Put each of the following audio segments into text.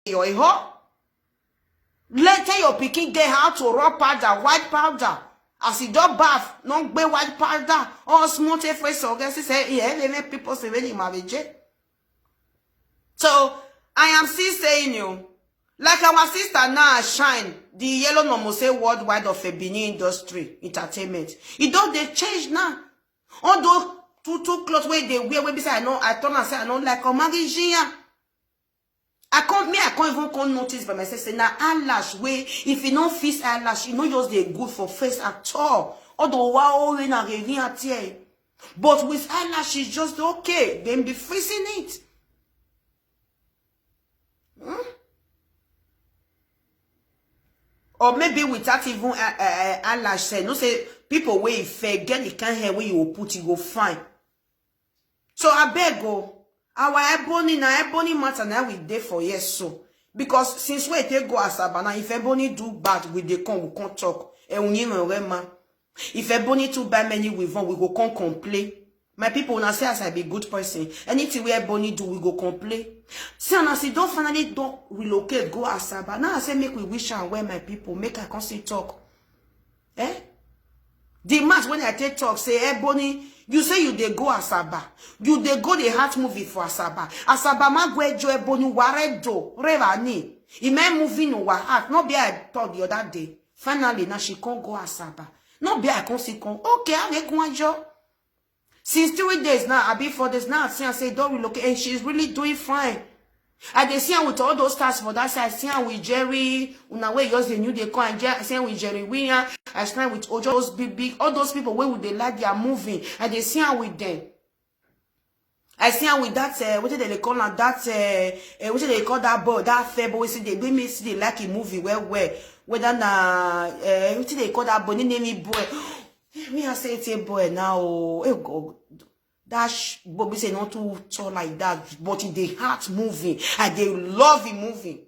your ho. Later your picking get how to raw powder, white powder. As he don't bath, no be white powder. All small face so guess say yeah, they make people say really marriage. So I am still saying you, like our sister now shine the yellow normal say worldwide of a Benin industry entertainment. It don't they change now. Although two clothes where they wear, we say I know, I turn and say I don't like a magician. I can't even notice by myself say now eyelash way if you don't fix eyelash, you know just they good for face at all. Although wow in a review at here. But with eyelash it's just okay. Then be freezing it. Or maybe without even eyelash say no say people where if get the kind hair where you will put it go fine. So I beg go. Our Ebony na Ebony matter now we there for yes so. Because since we take go Asaba now, if Ebony do bad, we dey come, we can't talk. If Ebony too buy many we go come complain. My people when I say as I be good person, anything we Ebony do, we go complain. See and I say don't finally don't relocate, go Asaba. Now I say make we wish and wear my people, make I come see talk. Eh? The match when I take talk, say Ebony, you say you dey go Asaba. You dey go the heart movie for Asaba. Asaba ma gwejo Ebony waredo revani. He may moving no heart. No be I thought the other day. Finally now she can't go Asaba. No be I can't see come. Okay, I make one job. Since 3 days now, I be 4 days now. I see and say don't relocate, and she's really doing fine. I dey see her with all those stars for that side. I see her with Jerry. Una way just the new they call and I see her with Jerry William. I see her with Ojo, those big, all those people where would they like their moving. I dey see her with them. I see her with that, what did they call her? That, what did they call that boy? That fair boy. See, they me see they like a movie where, whether na, what did they call that boy? They name me boy. Me I say it's a boy now. Oh God. That Bobby say not too tall like that, but in the heart moving, and they love it moving.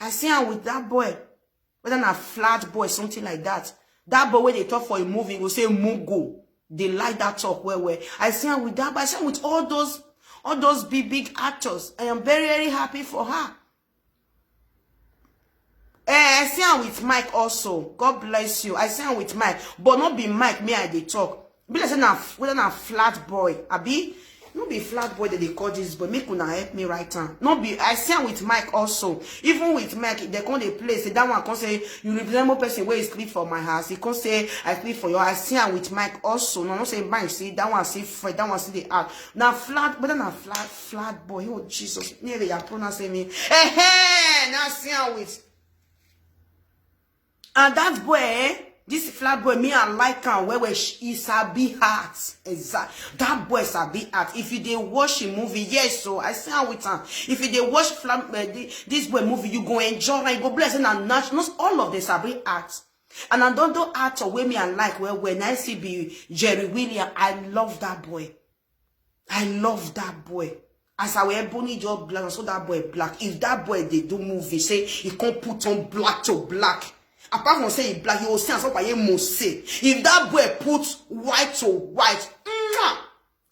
I see her with that boy, whether a flat boy, something like that. That boy when they talk for a movie, will say Mugo. They like that talk where. I see her with that, but I see her with all those big actors. I am very, very happy for her. I see her with Mike also. God bless you. I see her with Mike, but not be Mike. Me I they talk. Be like whether na flat boy, abi no be flat boy that they call this boy. Make una help me right now. No be I see with Mike also. Even with Mike, they come they play. Say that one can say you resemble person where is sleep for my house. He can say I sleep for you. I see with Mike also. No, not say Mike. See that one see Fred. That one see the art. Now flat, but then a flat boy. Oh Jesus, never ya pronounce me. Hey, now see with. And that boy. This flat boy, me I like him where he sabi heart. Exact. That boy sabi heart. If you dey watch a movie, yes, so I see how with him. If you dey watch this boy movie, you go enjoy and you go bless and not all of the sabi heart. And I don't do art or way me I like when I see be Jerry William, I love that boy. I love that boy. As I wear Ebony job black, so that boy black. If that boy they do movie, say he can't put on black to black. Apart from saying black, you will see what I must say. If that boy puts white to white,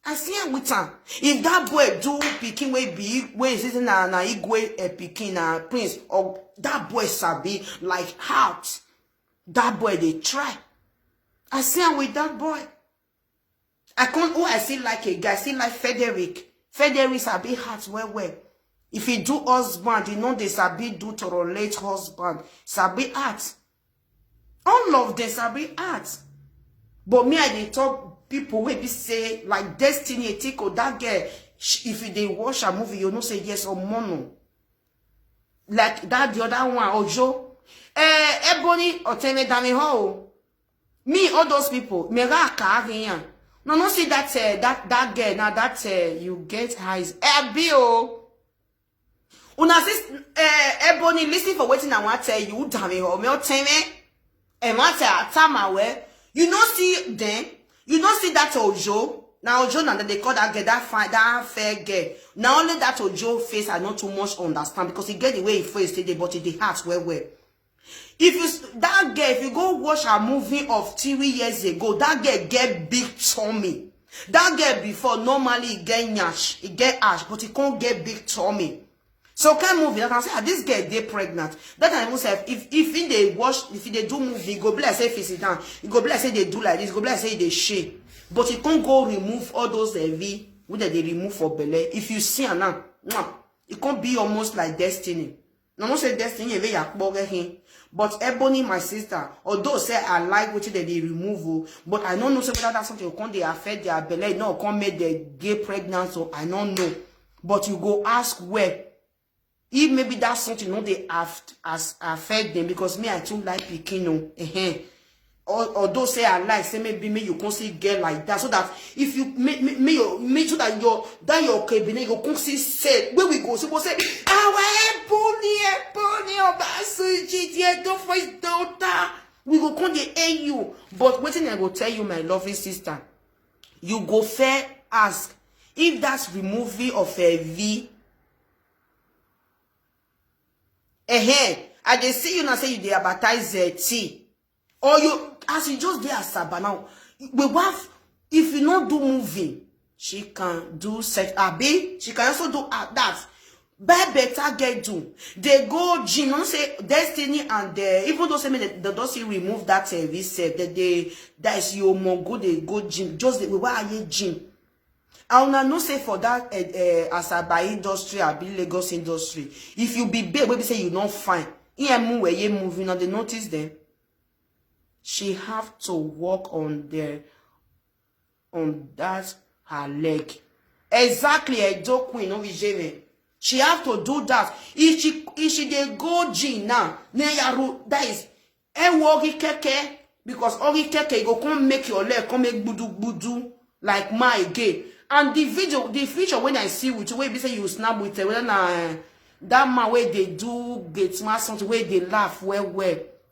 I see him with him. If that boy do picking way big, where is it na igwe picking na prince, or that boy sabi like heart. That boy they try. I see him with that boy. I can't. Oh, I see like a guy. I see like Frederick. Frederick sabi heart well. If he do husband, you know they sabi do to relate husband. Sabi heart. All of them sabi art. But me, I dey talk people wey be say like Destiny Etiko, that girl, if they watch a movie, you know say yes or mono. Like that the other one, Ojo. Ebony or Teme Dami Ho. Me, all those people, me raka again. No see that that girl, now that you get eyes. Bio. Una sis Ebony, listen for waiting I want to tell you, Dami Ho, me or Teme. And what you know see them, you know see that Ojo. Now Ojo now that they call that girl that fair girl. Now only that Ojo face I not too much understand because he get the way he face today, but in the heart well. If you that girl, if you go watch a movie of 3 years ago, that girl get big tummy. That girl before normally he get nyash, he get ash, but he can't get big tummy. So can movie, I can say, this girl they pregnant. That time even say if they watch, if they do movie, go be like say face it down. You go be like say they do like this, go be like say they shake. But you can't go remove all those heavy with that they remove for belly. If you see her now, it can't be almost like destiny. No one say destiny very him. But Ebony, my sister, although say I like what they remove, but I don't know whether that's something can they affect their belly. No, can't make the gay pregnant, so I don't know. But you go ask where. If maybe that's something no they affect them, because me I too like Pikino. Although say I like, say maybe me you can see girl like that, so that if you me so that your cabinet you can see say where we go, so we say Ebony Obasuji don't face daughter, we go come dey air you. But waiting I go tell you, my lovely sister, you go fair ask if that's removing of a V. I dey see you now say you dey advertise T. Or you, as you just there Asaba now, we have, if you not do moving, she can do sex, abi, she can also do that. Buy better get do. They go gym, don't say destiny and even though say me they don't see remove that service, that is your more good, they go gym, just the why are you gym? I wanna no say for that Asaba industry, abi Lagos industry. If you be big, we say you not fine. Move where you moving, now they notice them. She have to work on that her leg. Exactly, a joke queen no vijeme. She have to do that. If she dey go gym now, that is worry keke, because worry keke go come make your leg come make budu like my again. And the video when I see with you, where you say you snap with it, when that man where they do get smart something where they laugh well.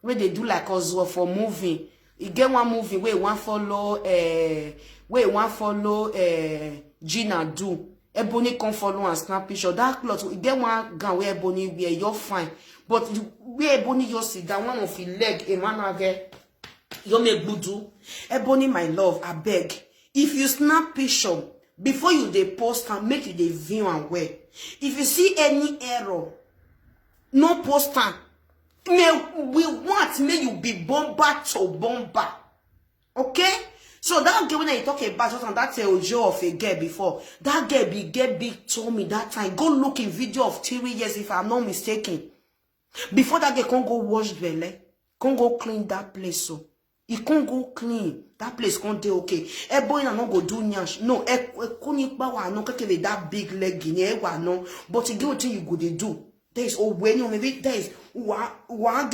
Where they do like us for moving. You get one movie where one follow Gina do. Ebony come follow and snap picture. That cloth, you get one gown where Ebony wear, you're fine. But where Ebony you sit down, one of your leg, a man again, you make budu. Ebony, my love, I beg. If you snap picture, before you dey post and make you dey view and wear. If you see any error, no post am. We want you be bomber to bomber. Okay? So that girl when I talk about something, that's a Ojo of a girl before. That girl get big told me that time. Go look in video of 3 years if I'm not mistaken. Before that girl can go wash belly, can go clean that place so. He can't go clean. That place can't do okay. Ebony not go do nyash. No, couldn't power no with that big leg in here, no. But you do you go they do. There is when you maybe there is one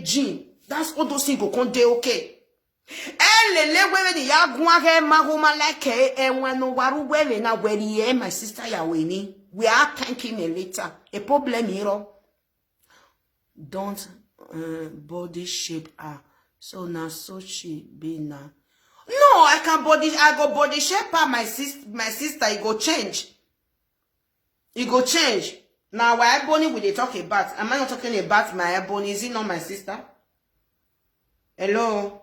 gene. That's all those things go can't do okay. My sister Yaweni. We are thanking me later. A problem here. Don't body shape her. So now so she be now. No, I go body shape her, my sister, it go change. It go change. Now why Ebony will they talk about? Am I not talking about my Ebony? Is it not my sister? Hello?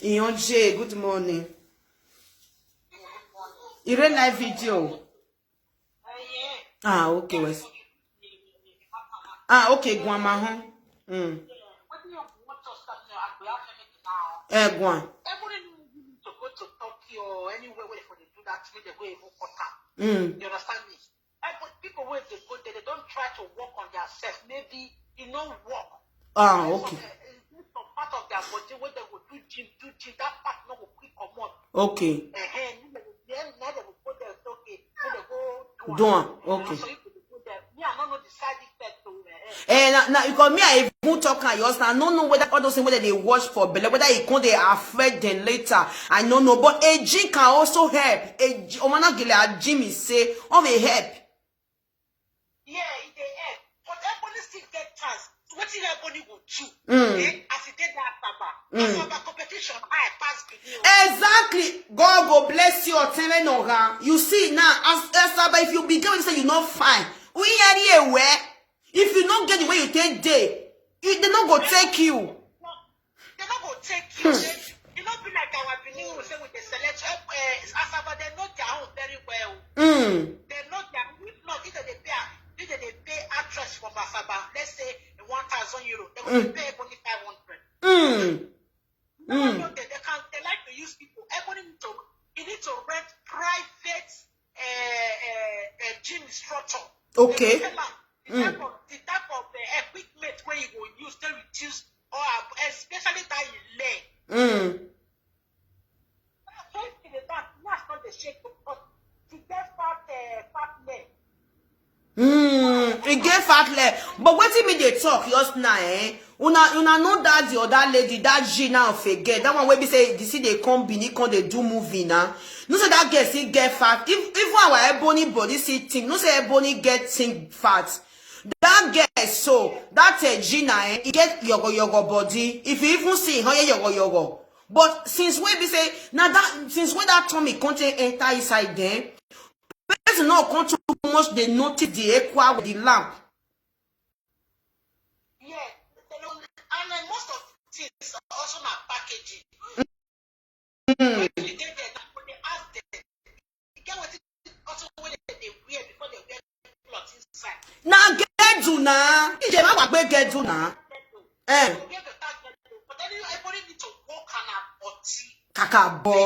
Hello, J, good morning. You read live video? Ah, okay, Wes. Ah, okay, Guama, Guan. Everybody need to go to Turkey or anywhere where they do that thing, they go even cut. You understand me? People where they go there, they don't try to work on themselves. Maybe you know work. Ah, okay. Some part of their body where they will do gym, that part no will quick come on. Okay. Now they will go there, okay. They go do okay. So if they go there, me I don't know the side effect to now because me I even talk and yours I don't know whether all those things whether they watch for belly, whether it can they affect them later. I don't know, but a gym can also help. A gym is say of a help. Yeah, it they help. But everybody still get chance. What did everybody go do? As it did that Asaba. Asaba competition high pass video. Exactly. God go bless you or tell me you see now as Asaba, if you begin to say you're not fine, we are here where if you don't get the way you take day, they not go take you. They not go take you. You not be like our Benin will say with the selection Asaba, they know their own very well. They know their, if not, if they from Asaba, let's say 1,000 euro, they will pay Ebony 500. They like to use people. Ebony need to rent private gym instructor. Okay. The type of equipment where you will use to reduce, or especially that you lay. That's not the shape, but to get fat leg. It get fat leg. But what me they talk just now, eh? Una know that the other lady, that Gina of a girl, that one where we say, you see they come beneath, come they do movie now. No say that girl see get fat. If our Ebony body see thing, no say Ebony get thing fat. That girl so that Gina, eh, he get yogo body. If you even see how yogo. But since when we say now that since when that Tommy content enter inside them, person not come too much they notice the equa with the lamp. Yeah, and then most of things are also not packaging. When you get there, when they ask them, you get what it also when they wear before they wear clothes inside. Now get to now. If they want get to now. Eh. But then everybody need to walk on Kakabo.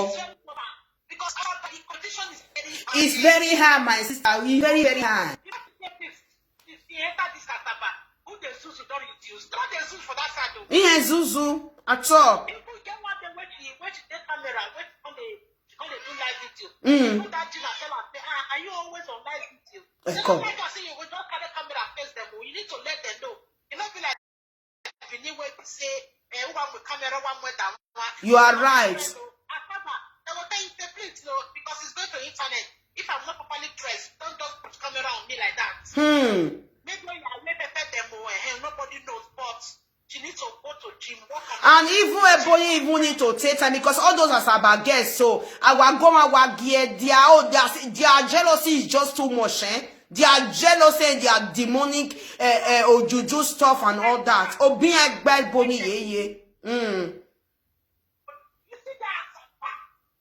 because our body condition is very high. It's very hard, my sister. It's very, very hard. You enter this Asaba, who the Zuzu don't reduce. Don't the Zuzu for that side. Yeah, Zuzu. At all. People get one day when you take camera, when they do live video. You put that Gina tell her, are you always on live video? They don't like us say you will not carry camera face them. You need to let them know. You not be like if you way to say one with camera, one with that one. You are right. Asaba, they will tell you please, because it's going to internet. If I'm not properly dressed, don't just put camera on me like that. Maybe when you are way better them, nobody knows, but she needs to go to gym, work and even Ebony even need to take time because all those Asaba guests, so our gear, their jealousy is just too much, eh? Their jealousy and their demonic juju stuff and all that. Oh, being a bad Ebony, yeah. You see that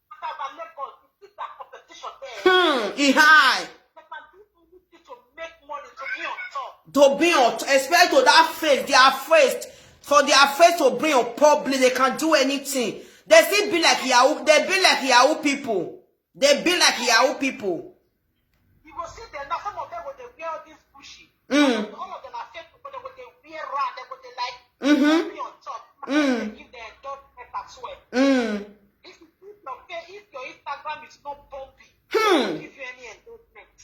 Asaba Lagos, you see that competition there. It's high. To make money, to be on top. To be on top, especially to that face, they are faced. For their face to bring on public, they can do anything. They still be like Yahoo, they be like Yahoo people. They be like Yahoo people. You will see them now, some of them will they wear all this bushy. All of them are fake people, but they wear round, they will they like be on top. They give their dog as well. If your Instagram is not bumpy, they give you any endorsement.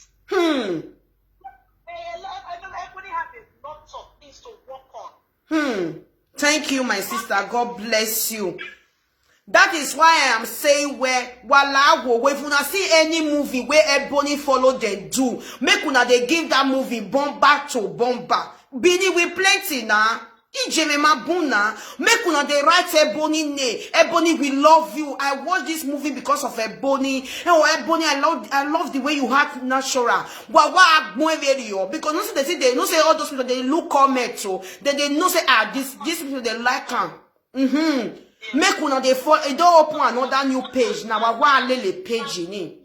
Everybody has a lot of things to work on. Thank you, my sister. God bless you. That is why I am saying where if una see any movie where Ebony follow they do, make una they give that movie bomba to bomba. Bini we plenty now. Make una they write Ebony name. Ebony, we love you. I watched this movie because of Ebony. Oh, Ebony, I love the way you act natural. Because no say they no say all those people they look comment so they no say this people they like them. Make una they fall. It don't open another new page. Now I want lele page in it.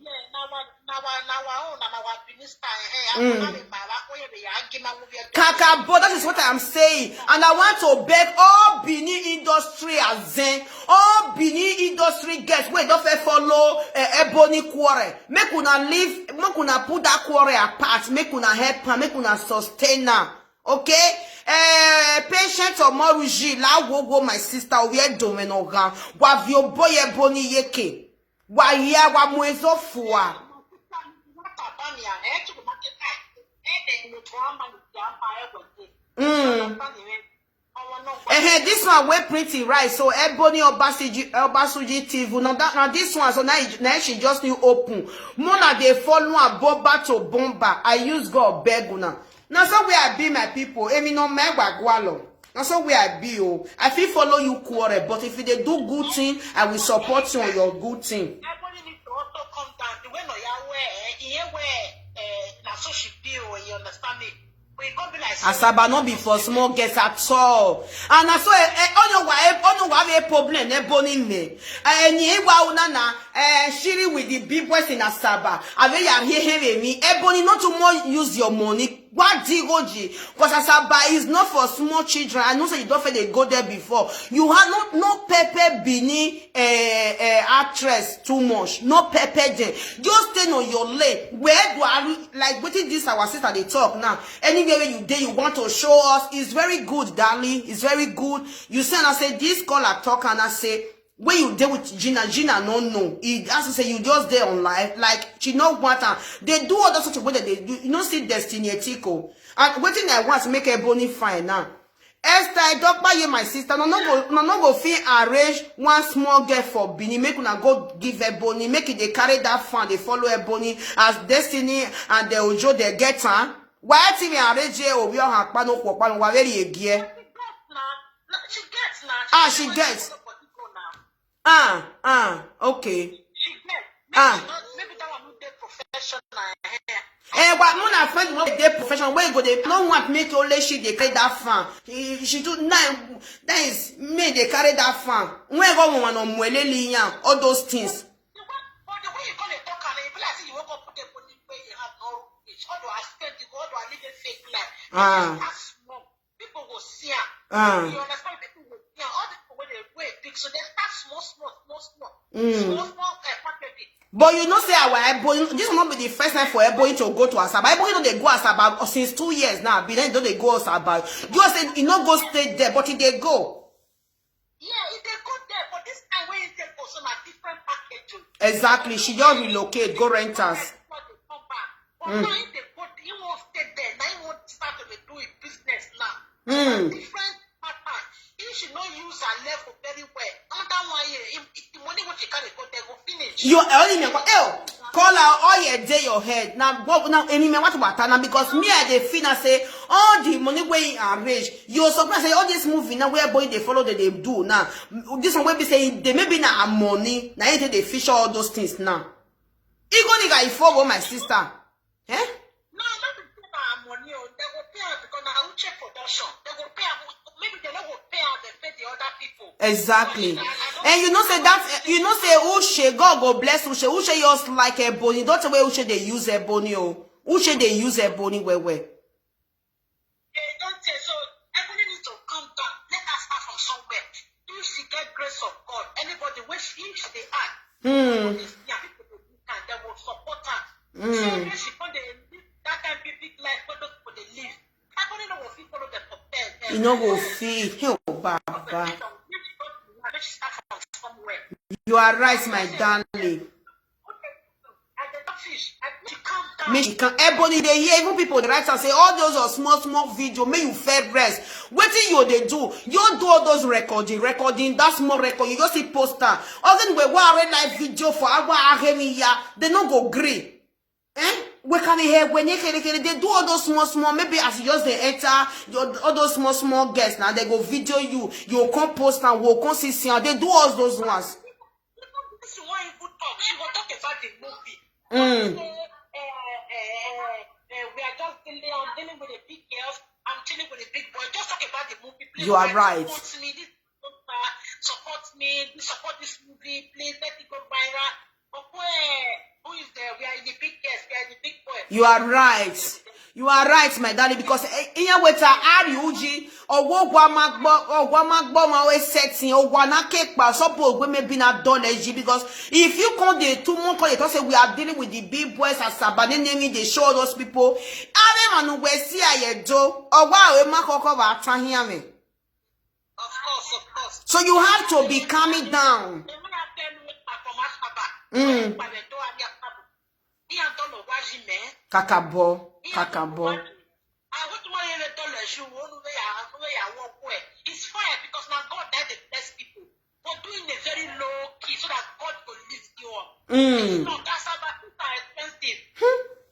Kakabo, that is what I am saying. And I want to beg all Benin industry as then, all Benin industry guests, wait, don't follow Ebony quarry. Make una leave, make una put that quarry apart, make una help her, make una sustain her. Okay? Patient or Moruji, la wogo, my sister, we are doing oga. Wa vio boy Ebony yeke. Wa ya wa mwezo fuwa. This one way pretty right. So Ebony Obasuji TV. Now this one, so now she just new open. Mona they follow a bomba to bomba. I use God beguna. Now so where I be my people. Emi no me gwalo. Now so where I be oh. I feel follow you quarrel, but if they do good thing, I will support you on your good thing. Everybody needs to also come down. The way no ya where na so she be oh, you understand me? Asaba not be for small guests at all. And I saw on why a problem Ebony me. Shiri with the big boys in Asaba. Ave ya here me. Ebony not to more use your money. What digoji? Because Asaba is not for small children. I know say you don't feel they go there before. You have no Pepe Bini actress too much. No Pepe there. Just stay on your lane. Where do I like what is this our sister they talk now? Anywhere you there you want to show us, it's very good, darling. It's very good. You say and I say this caller talk and I say when you deal with Gina no. It has to say you just there on live, like she no want her. They do all that such a way that they do. You know, see Destiny Etiko. And what thing I want to make Ebony fine now. Esther, I talk by you, my sister. No go feel arrange one small girl for Bini. Make una go give Ebony. Make it they carry that fan. They follow Ebony as Destiny and the Ojo they get her. Why TV arrange Obi on her pano for pano? Why very a gear? She gets now. Ah, she gets. Okay. She gets. Maybe that one would be professional. But my friend want they professional. Where go they no want make only she they carry that fan. She do nine. That is me they carry that fan. Where go one on mwele liyan all those things. But the way you call it talk and you like you won't put the money where you have no reach. How do I spend the God do I live a fake life? People will see her. You understand? People will see her. All the people when they wear big, so they start small packaging. But you know, say our Ebony, this will not be the first time for Ebony to go to Asaba. Ebony don't they go Asaba since 2 years now. But then don't they go Asaba? You say you not go stay there, but if they go. Yeah, if they go there, but this time when they go some different packaging. Exactly, she just relocate, go rent us. But now if they go, you won't stay there. Now you won't start to do a business now. Different pattern. You should not use her level very well. Another one here, if the money what you carry go, they go finish. You only call out all your day your head. Now any man what about now because me I dey feel I say all the money where you arrange. You're surprised say all this movie now where boy they follow that they do now. This one will be saying they maybe now money. Now they fish all those things now. You go nigga if for my sister. Eh? No, not the money. They will pay her because now I check production. They will pay her. Maybe they don't pay her. They pay the other people. Exactly. And you know say that you know say Ushe God go bless Ushe. Ushe yours like Ebony. Don't way Ushe they use Ebony oh. Ushe they use Ebony where. They don't say so. Ebony needs to calm down. Let us start from somewhere. If she get grace of God, anybody which if they act, people they will support her. So when she put that kind of big life, but those people they live. Ebony no will follow the propel. You know go feel Baba. You are right, my darling. Make she can Ebony they hear even people the write and say all those are small video make you fair rest. What you they do? You do all those recording that small record. You just see poster. Other we red live video for our they no go green. Eh? We can hear when they do all those small maybe as you just they enter all those small guests now they go video you come post and will come see they do all those ones. She will talk about the movie. We are just dealing with the big girls. I'm dealing with the big boy. Just talk about the movie. Please, you are right. Support me. Support this movie. Please let it go viral. But who is there? We are in the big girls. We are in the big boy. You are right. You are right, my darling, because in your way to Uji or Wagbo my setting or Wanake suppose we may be not done because if you come the 2 months they say we are dealing with the big boys as Sabane naming they show those people. I don't know where see I do or wow of course. So you have to be calming down. Kakabo. I want to it's fine because now God died the best people. But doing a very low key so that God will lift you up. It's not Asaba, things are expensive.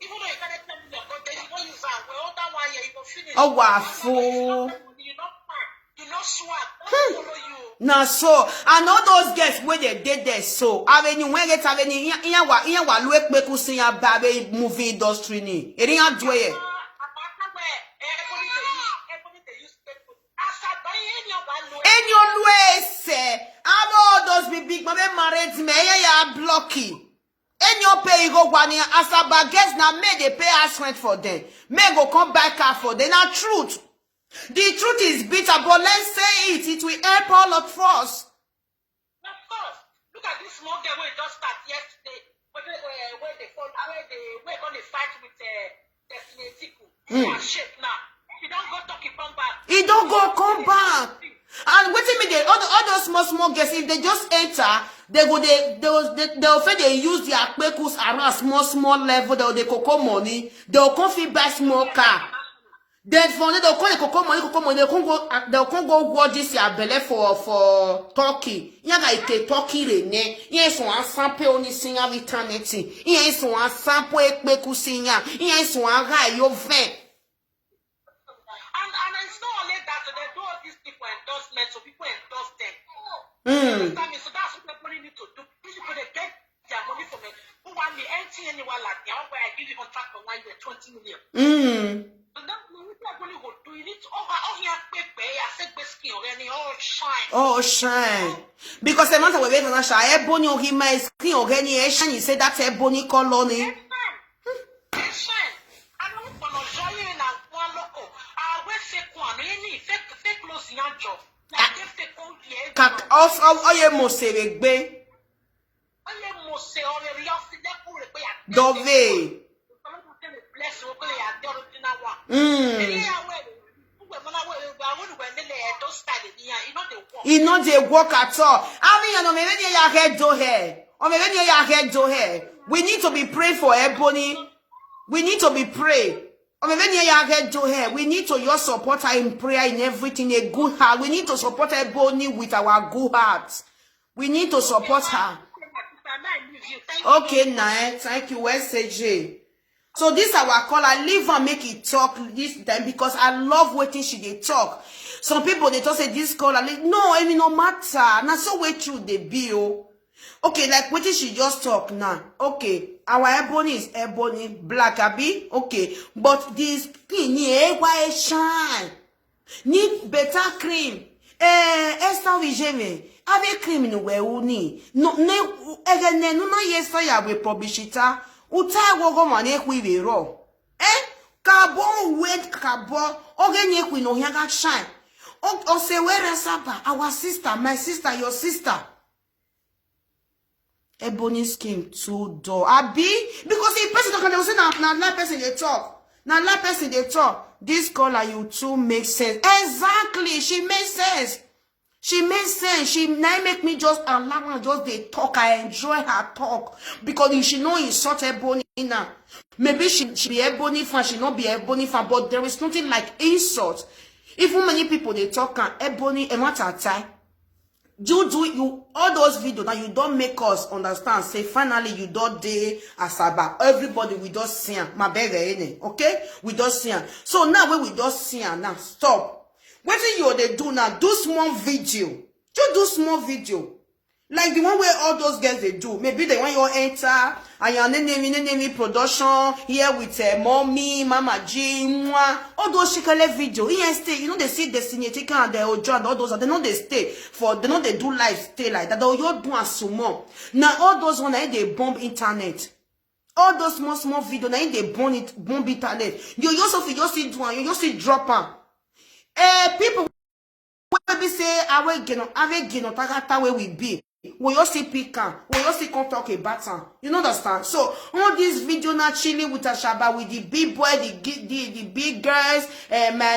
Even though you can't tell me your God, you won't use that. Well, that 1 year you will finish. Oh, wow, fool. You're not fine. You're not swag. Follow you. Now so, and all those guests where they did there so, avenue when get avenue in wa look make us see a baby movie industry ni. It ain't do it. In your way, say, all those big mama married me, ya blocky. Any pay go one Asaba guests now may they pay us rent for them. May go come back car for them. Now truth. The truth is bitter, but let's say it. It will help all of us. Of course. Look at this small girl where just start yesterday. Where they going to fight with Destiny Tiku. Shit now. He don't go talk, he come back. He don't go come back. And wait a minute, all those small girls, if they just enter, they use their kpekus around small level, they cocoa money, they'll come fit buy small car. Then for they'll call the cocoa money, they'll come go watch this your belly for Turkey. Yaga ite Turkey rene. Yes, one sample only singer eternity. Yes, one sample kpeku singer. Yes, one guy your ven. And it's not only that, so they do all these people endorsements, so people endorse them. So that's what people need to do. These people, they get their money from it. Who want me anything anywhere like that? Where I give you contract for 1 year, 20 million. So that's what people go do. You need to here pay, I said best skin already, all shine. Oh, shine. Because the man we wait on a shine, Ebony or him is skin already, shine. You say that's Ebony colony. Shine. I don't want to show you in a one local. I will fake one, any fake close young job. Like if they come here. Cat also, oh, you must say, be. Oh, you must say, oh, you have to let Dove. Bless you, He not they work at all. I mean, you know, maybe your head do here. Or maybe your head do here. We need to be praying for Ebony. We need to be praying. Or maybe your head do here. We need to your support her in prayer in everything, a good heart. We need to support Ebony with our good heart. We need to support her. Okay, now, thank you, SJ. So this our call. I leave her make it talk this time because I love waiting she they talk. Some people they just say this call. No, I mean no matter. Now so wait through the bill. Okay, like waiting she just talk now. Okay, our Ebony is Ebony black abi. Okay, but this skin why shine need better cream. Esther Vijeme. Avec cream no we uni. No again no yesterday ya we publishita. Uta wogo mane kwi ro. Carbon wet carbon. Ogenye kwi no here got shine. O say where Asaba, our sister, my sister, your sister. Ebony skin too dull. Abi because if person can say na that person they talk. Now that person they talk. This color you too make sense. Exactly, she makes sense. She makes sense. She now make me just allow her just they talk. I enjoy her talk because she know insult Ebony now. Maybe she be Ebony fan, she not be Ebony fan, but there is nothing like insult. Even many people they talk and Ebony and what I time. You all those videos that you don't make us understand. Say finally you don't day Asaba. Everybody we don't see her. My baby, okay? We don't see her. So now when we don't see her now, stop. What do they do now? Do small video. Just do small video. Like the one where all those girls they do. Maybe they want you enter and your name production here with mommy, mama G, mwah. All those shikale video. Here stay. You know they see Destiny Tiku and the Ojo and all those. They know they stay for. They know they do live stay like that. They all do a sumo. Now all those one they bomb internet. All those small video now they bomb internet. You just see do one. You just see drop on. People will be say, I will get no where we be. We all see pican, we all see come talk about them. You understand? So all this video not chilling with Asaba with the big boy, the big girls, my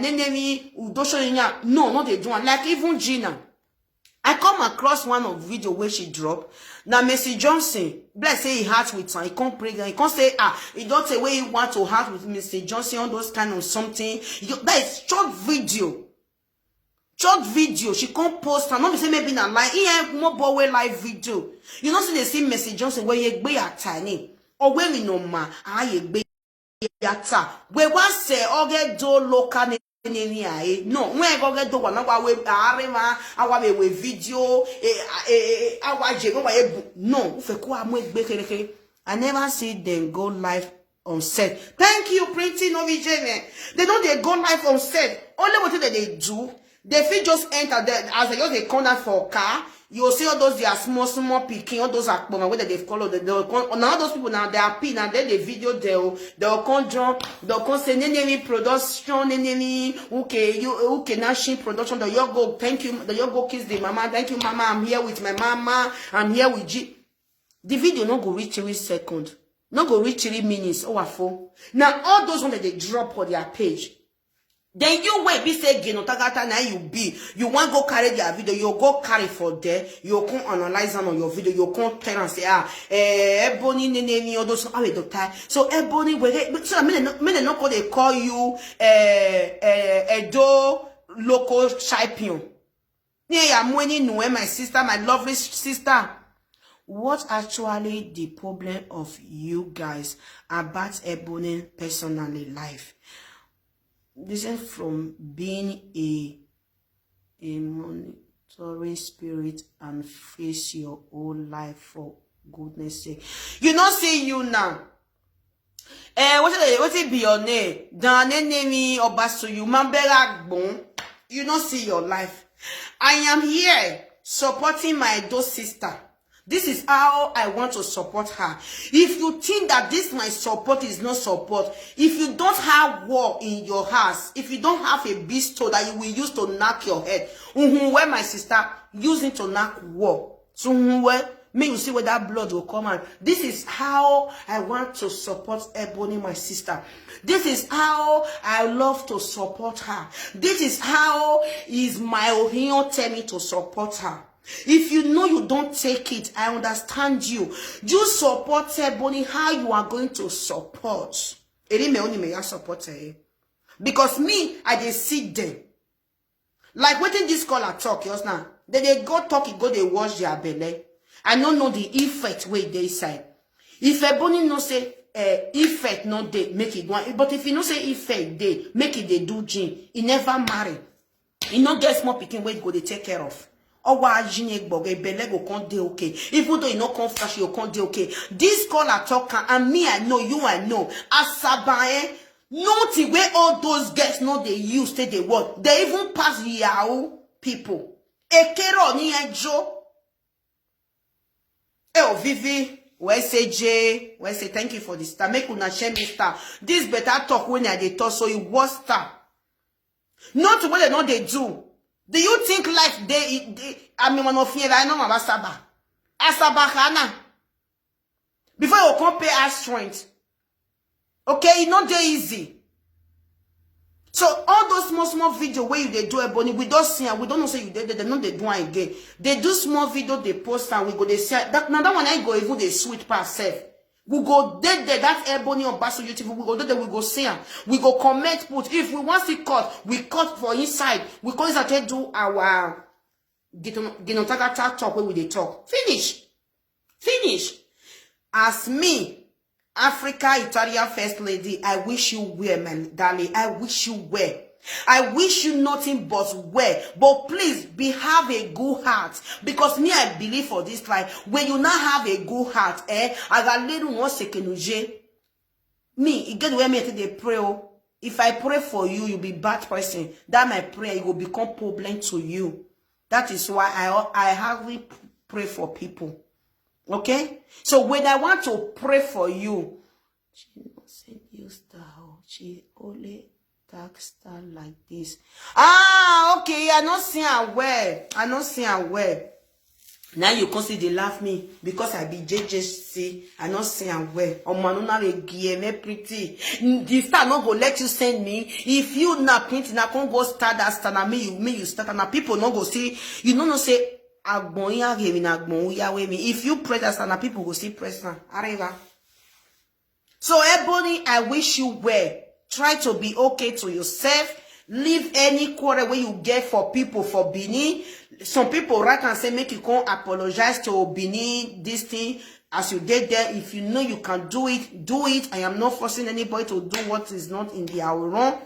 enemy, Udosho. No, not they do. Like even Gina. I come across one of video where she dropped. Now, Mercy Johnson, bless say he heart with her. He can't pray. He can't say, he don't say where he want to heart with Mr. Johnson on those kind of something. That is short video. Short video. She can't post her. Not say maybe not like, he have more boy live video. You know, see they see Mercy Johnson where you be a tiny. Or where we know ma, you be yata. Where was say, get do local. No, when I go get the one, our video, no, I never see them go live on set. Thank you, Pretty Novi Jamie. They don't they go live on set. Only what they do, they feel just enter there as they use a corner for car. you'll see all those, they are small picking, all those are whether they've called, now those people now, they are pin, and then the video, they'll come draw, they'll come say, Nenemi production, Nenemi, okay, Nashing production, the go, thank you, the go kiss the mama, thank you, mama, I'm here with my mama, I'm here with G. The video not go reach 3 seconds, not go reach 3 minutes, or 4. Now, all those ones that they drop on their page, then you wait, be say, Genotagata, now you want go carry their video, you go carry for there, you come analyze them on your video, you come tell and say, Ebony, Nene, all those, so Ebony, so I mean, not they call you, Edo local champion. Yeah, I'm winning, my sister, my lovely sister. What actually the problem of you guys about Ebony personally life? This is from being a monitoring spirit and face your whole life for goodness sake. You not see you now. What it be your name? Dan name or basso you mambela bon. You not see your life. I am here supporting my dose sister. This is how I want to support her. If you think that this my support is not support, if you don't have war in your house, if you don't have a besto that you will use to knock your head, where my sister using to knock war, so where may you see where that blood will come out. This is how I want to support Ebony, my sister. This is how I love to support her. This is how is my opinion tell me to support her. If you know you don't take it, I understand you. You support Ebony how you are going to support. Because me, I just sit there. Like waiting this caller talk, just now. Then they go talk, go they wash their belly. I don't know the effect way they say. If Ebony no say effect no they make it one, but if you no say effect they make it they do gym, he never marry. He not get small picking weight go they take care of. Even though you not come fresh, you can't do okay. This caller talker and me, I know you, I know. Asaba, not the way all those guests know they use to the word. They even pass Yahoo people. Ekero ni enjo. Vivi, where say J, where say thank you for this star. Make una share me star. This better talk when I they talk so you was star. Not what they know they do. Do you think life I mean, one of you, I know about Asaba. Asaba Hana. Before you compare our strength. Okay, it's not that easy. So, all those small video where they do Ebony, we don't see and we don't know say you did they know they do it again. They do small video, they post and we go, they say, that one I go even they sweet past self. We go there, that Ebony on Basso YouTube, we go there, we go see her. We go comment, put. If we want to cut, we cut for inside. We call it do our Genotagata talk where we they talk. Finish. As me, Africa Italian First Lady, I wish you well, my darling. I wish you well. I wish you nothing but well. But please, have a good heart. Because me, I believe for this life, when you not have a good heart, I got little one second. Me, you get where me they pray. If I pray for you, you'll be bad person. That my prayer, it will become problem to you. That is why I hardly pray for people. Okay? So when I want to pray for you, she not send you star. She only dark star like this. Okay. I not see her well. Now you can see they laugh me because I be JJC. I not see her well. Oh manuna me pretty. The star not go let you send me. If you not print, na can't go start that star. Na me you start. Na people not go see. You know no say. If you press that star, people go see press now. Arriva. So Ebony, I wish you well. Try to be okay to yourself. Leave any quarrel where you get for people for Benin. Some people write and say, make you come apologize to Benin, this thing. As you get there, if you know you can do it, do it. I am not forcing anybody to do what is not in their wrong.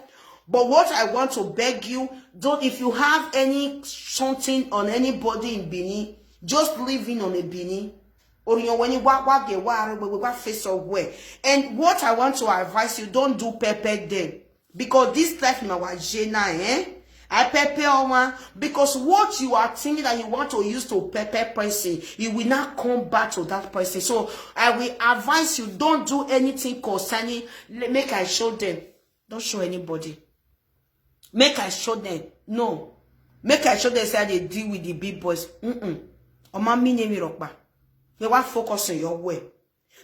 But what I want to beg you, don't, if you have any something on anybody in Benin, just leave in on a Benin. Or you know, when you walk face of way. And what I want to advise you, don't do pepper them. Because this life in our Jena, I pepper one because what you are thinking that you want to use to pepper person, you will not come back to that person. So I will advise you, don't do anything concerning. Make I show them. Don't show anybody. Make I show them. No. Make I show them say they deal with the big boys. Oma mi name rokpa. You want focus on your way.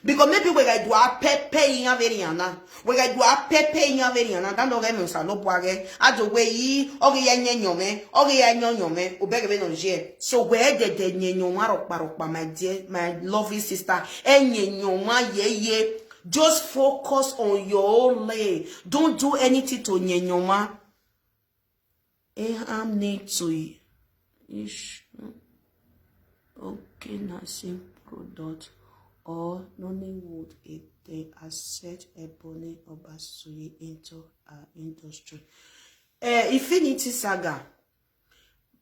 Because maybe we ga do a pepe in averiana. We ga do a pepe in averiana. That no game sa no boage. Ado we yi oge ya nyonyome, oge ya nyonyome, obege be no je. So where the nyonyoma rokpa my dear, my lovely sister. Nyonyoma ye. Just focus on your own lane. Don't do anything to nyonyoma. I'm need to ish. Okay, nursing product. Or Nollywood if they accept Ebony Obasui into our industry. Infinity Saga.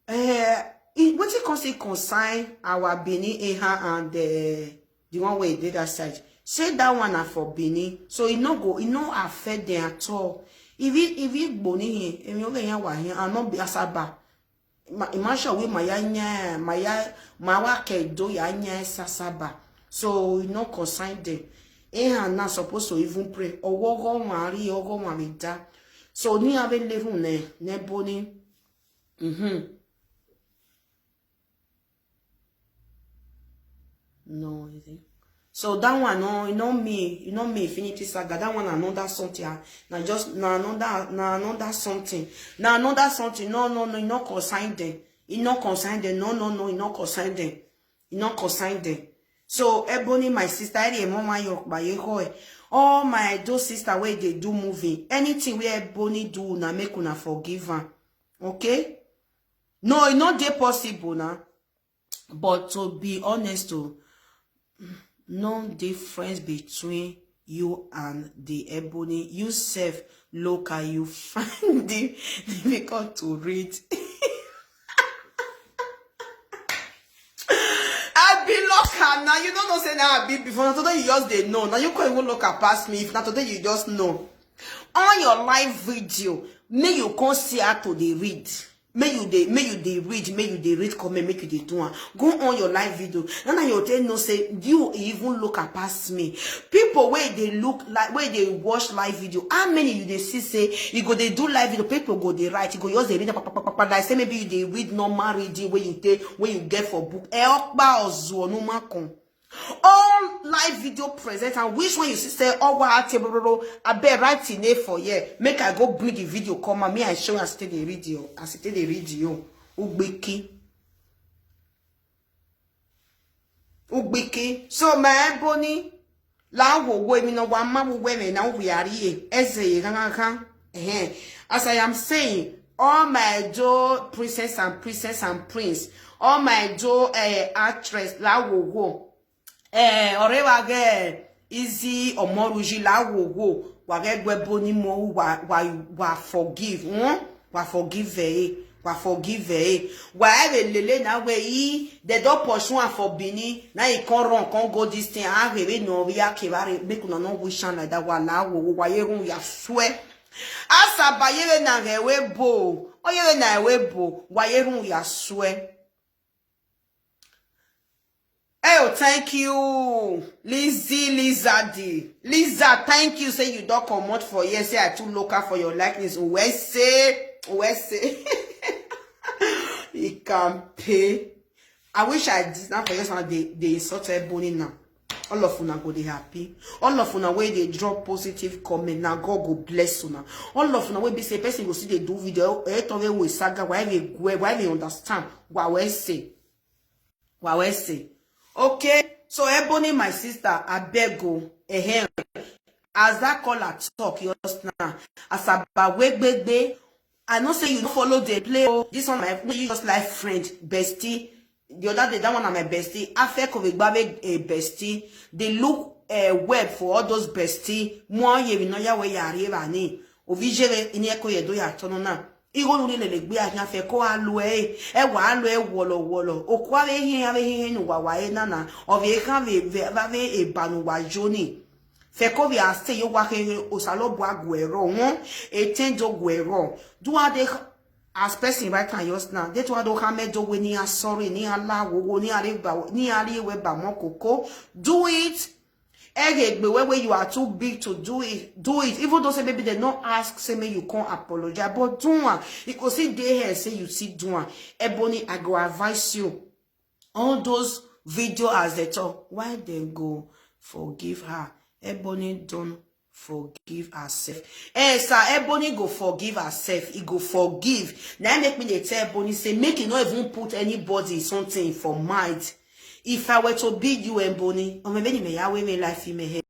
What it concern our Benin and the one way did that side. Say that one are for Benin, so it no affect them at all. If it Boni here, and you and not be Asaba. Imagine we my work do ya Sasaba. So you know consign them. And not supposed to even pray. Or go marry or go marry that. So ni have level ne boni. No, is it? So that one, no, you know me, Infinity Saga. That one another something. Now just another something. Now another something. No, you not consign them. You not consign them. No, you not consign them. You not consign them. So Ebony, my sister, all my those sister where they do movie, anything where Ebony do na make una forgive her. Okay? No, it's not dey possible now. But to be honest, no difference between you and the Ebony. You self local, you find it difficult to read. Now you don't know say now I be before. Now today you just they know. Now you can't even look at past me. If not today you just know. On your live video, may you come see how to they read. May you they read comment, make you they do one. Go on your live video. Now you tell no say you even look at past me. People where they look like where they watch live video. How many you they see say you go they do live video, people go they write, you go use they read like say maybe you they read normal reading where you get for book. All live video present and which one you see say oh what I bet right in there for yeah. Make I go bring the video come and me I show you as the video. As the video. Ubiki. So my Ebony la wo we no one man we now we are here. As I am saying, all my Joe princess and prince, all my Joe actress la wo ọ̀rẹ́ wa ge easy omoruji la wo wa ge Ebony mo wa forgive wa forgive wa lele na we yi they don't pursue for Benin na e con go this thing a rebe no we akebare make una no wish like that wa la wo ye run ya swear Asaba ye na rewe bo o ye na we bo wa ye run ya swear. Oh, thank you, Lizard, thank you. Say you don't come out for yes. Say I too local for your likeness. Where say, he can pay. I wish I did not for yes. They insult Ebony now. All of una go they happy. All of una where they drop positive comment. Now God go bless una. All of una where be say person go see they do video. We saga why they understand what we say. Okay, so Ebony, my sister, I beg you, as that caller talk just now, Asaba we I know say you don't follow the play. This one my just like friend, bestie. The other day, that one my bestie. After Kovigbabe a bestie, they look web for all those bestie. Moi ye no ya we ya riva ni. Ovijere inieko ye do ya tono na. Igo nuri le gbe ayan fe ko alu e wa alu e wolo okwa we hin nu wa na of ye kan ve e banu wa joni fe ko bi ase yo wa ke osalo bo aguero won e tenjo guero do ade as person right now, just now, that's why don't come do we ni sorry, ni Allah, ni ariba, ni ali we ba mokoko. Do it. Where you are too big to do it, do it. Even though say maybe they not ask, say maybe you can't apologize, but do one. You can see they here say you see do one. Ebony, I go advise you. All those videos as they talk, why they go forgive her? Ebony don't forgive herself. Sir, Ebony go forgive herself. He go forgive. Now make me they tell Ebony say make you not even put anybody something for mind. If I were to be you, Ebony, or maybe me life in my head.